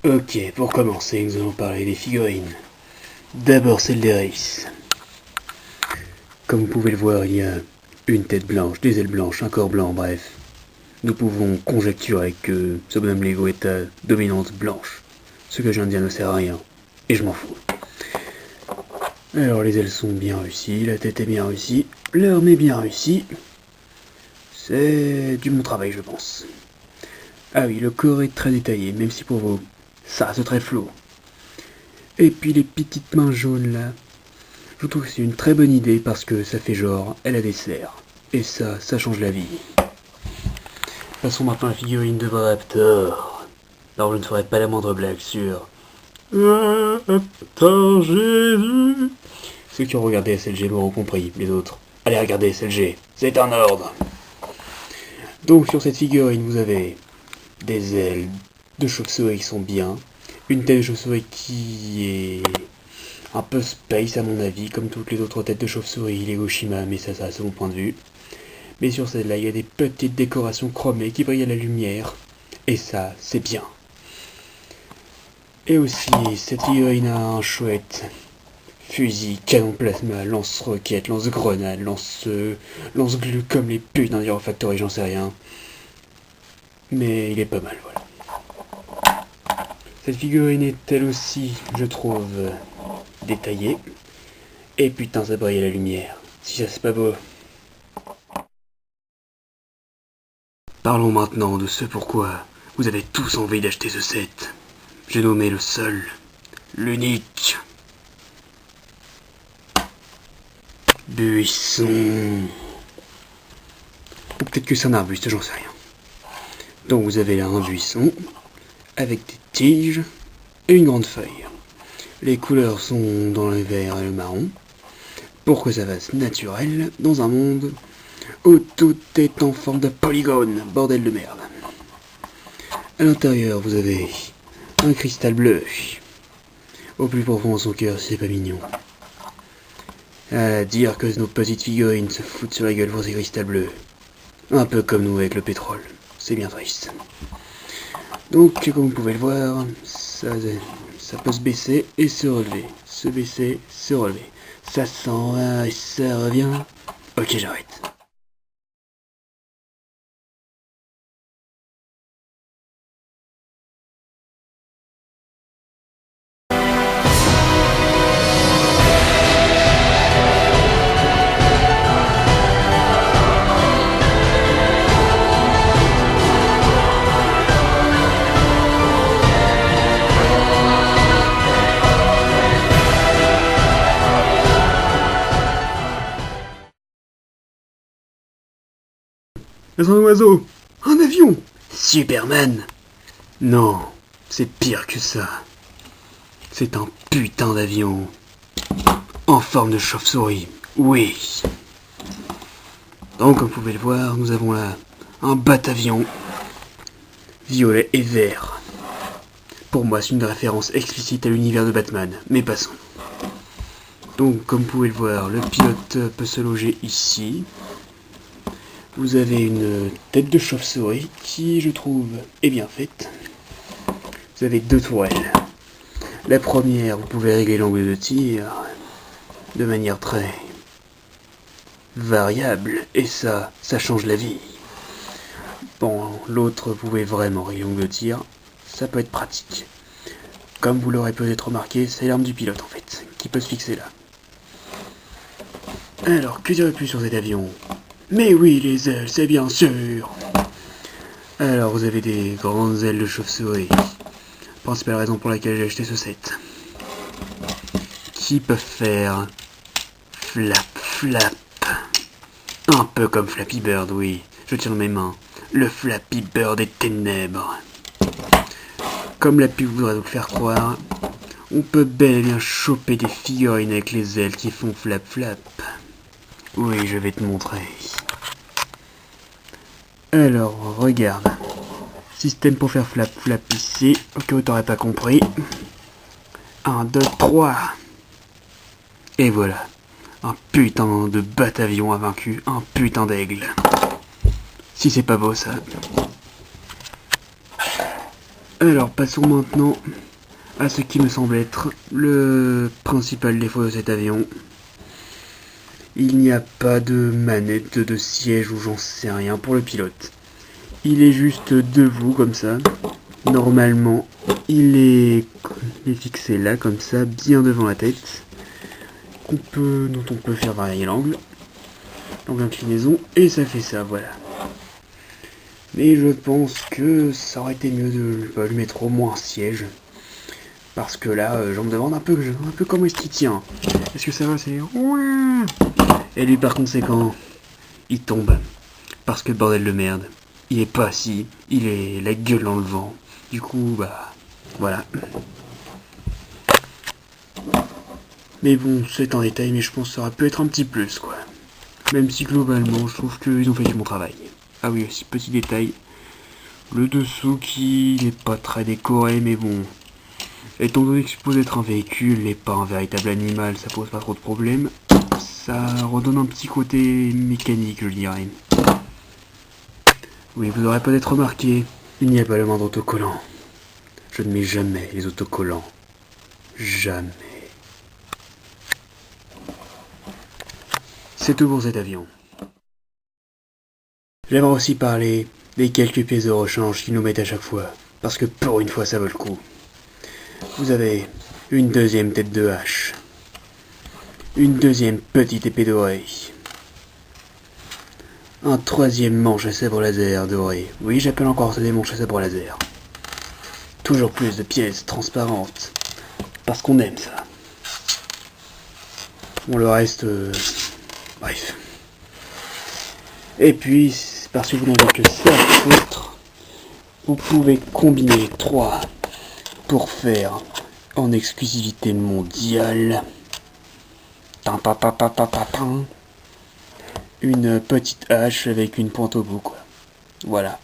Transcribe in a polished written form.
Ok, pour commencer, nous allons parler des figurines. D'abord celle des Race. Comme vous pouvez le voir, il y a une tête blanche, des ailes blanches, un corps blanc, bref. Nous pouvons conjecturer que ce bonhomme Lego est à dominante blanche. Ce que je viens de dire ne sert à rien, et je m'en fous. Alors les ailes sont bien réussies, la tête est bien réussie, l'arme est bien réussie. C'est du bon travail, je pense. Ah oui, le corps est très détaillé, même si pour vous, ça c'est très flou. Et puis les petites mains jaunes là, je trouve que c'est une très bonne idée parce que ça fait genre, elle a des serres. Et ça change la vie. Passons maintenant à la figurine de Raptor. Alors je ne ferai pas la moindre blague sur Raptor Jésus. Ceux qui ont regardé SLG l'auront compris, les autres. Allez regarder SLG, c'est un ordre. Donc sur cette figurine vous avez des ailes de chauve-souris qui sont bien, une tête de chauve-souris qui est un peu space à mon avis, comme toutes les autres têtes de chauve-souris Legoshima, mais ça c'est mon point de vue. Mais sur celle-là, il y a des petites décorations chromées qui brillent à la lumière, et ça, c'est bien. Et aussi, cette figurine a un chouette fusil, canon plasma, lance-roquette, lance-grenade, lance-glue comme les putes d'un Hero Factory, j'en sais rien. Mais il est pas mal, voilà. Cette figurine est elle aussi, je trouve, détaillée. Et putain, ça brille à la lumière. Si ça c'est pas beau. Parlons maintenant de ce pourquoi vous avez tous envie d'acheter ce set. J'ai nommé le seul, l'unique. Buisson. Ou peut-être que c'est un arbuste, j'en sais rien. Donc vous avez là un buisson, avec des tiges et une grande feuille. Les couleurs sont dans le vert et le marron, pour que ça fasse naturel dans un monde où tout est en forme de polygone, bordel de merde. À l'intérieur, vous avez un cristal bleu. Au plus profond de son cœur, c'est pas mignon. À dire que nos petites figurines se foutent sur la gueule pour ces cristals bleus. Un peu comme nous avec le pétrole. C'est bien triste. Donc, comme vous pouvez le voir, ça peut se baisser et se relever. Se baisser, se relever. Ça s'en va et ça revient. Ok, j'arrête. C'est un oiseau. Un avion. Superman. Non, c'est pire que ça. C'est un putain d'avion. En forme de chauve-souris. Oui. Donc, comme vous pouvez le voir, nous avons là un bat-avion. Violet et vert. Pour moi, c'est une référence explicite à l'univers de Batman. Mais passons. Donc, comme vous pouvez le voir, le pilote peut se loger ici. Vous avez une tête de chauve-souris qui, je trouve, est bien faite. Vous avez deux tourelles. La première, vous pouvez régler l'angle de tir de manière très variable. Et ça change la vie. Bon, l'autre, vous pouvez vraiment régler l'angle de tir. Ça peut être pratique. Comme vous l'aurez peut-être remarqué, c'est l'arme du pilote en fait, qui peut se fixer là. Alors, que dirais-tu sur cet avion ? Mais oui, les ailes, c'est bien sûr. Alors, vous avez des grandes ailes de chauve-souris. Principale raison pour laquelle j'ai acheté ce set. Qui peuvent faire flap, flap. Un peu comme Flappy Bird, oui. Je tiens dans mes mains. Le Flappy Bird des ténèbres. Comme la pub voudrait nous le faire croire, on peut bel et bien choper des figurines avec les ailes qui font flap, flap. Oui, je vais te montrer. Alors, regarde. Système pour faire flap flap ici. Ok, vous t'aurais pas compris. 1, 2, 3. Et voilà. Un putain de bat-avion invaincu. Un putain d'aigle. Si c'est pas beau ça. Alors, passons maintenant à ce qui me semble être le principal défaut de cet avion. Il n'y a pas de manette, de siège ou j'en sais rien pour le pilote. Il est juste debout comme ça. Normalement, il est fixé là comme ça, bien devant la tête, dont on peut faire varier l'angle d'inclinaison, et ça fait ça, voilà. Mais je pense que ça aurait été mieux de lui mettre au moins un siège. Parce que là, je me demande un peu comment est-ce qu'il tient. Est-ce que ça va, c'est... Et lui, par conséquent, il tombe. Parce que bordel de merde, il est pas assis, il est la gueule dans le vent. Du coup, bah, voilà. Mais bon, c'est un détail, mais je pense que ça aurait pu être un petit plus, quoi. Même si globalement, je trouve qu'ils ont fait du bon travail. Ah oui, aussi, petit détail. Le dessous qui n'est pas très décoré, mais bon. Étant donné que suppose être un véhicule et pas un véritable animal, ça pose pas trop de problèmes. Ça redonne un petit côté mécanique, je dirais. Oui, vous aurez peut-être remarqué, il n'y a pas le moindre autocollant. Je ne mets jamais les autocollants. Jamais. C'est tout pour cet avion. J'aimerais aussi parler des quelques pièces de rechange qu'ils nous mettent à chaque fois, parce que pour une fois ça vaut le coup. Vous avez une deuxième tête de hache, une deuxième petite épée dorée, un troisième manche à sabre laser doré. Oui, j'appelle encore ça des manches à sabre laser. Toujours plus de pièces transparentes, parce qu'on aime ça. Bon, le reste... bref. Et puis, parce que vous n'avez que ça à foutre, vous pouvez combiner les trois pour faire en exclusivité mondiale une petite hache avec une pointe au bout, quoi. Voilà.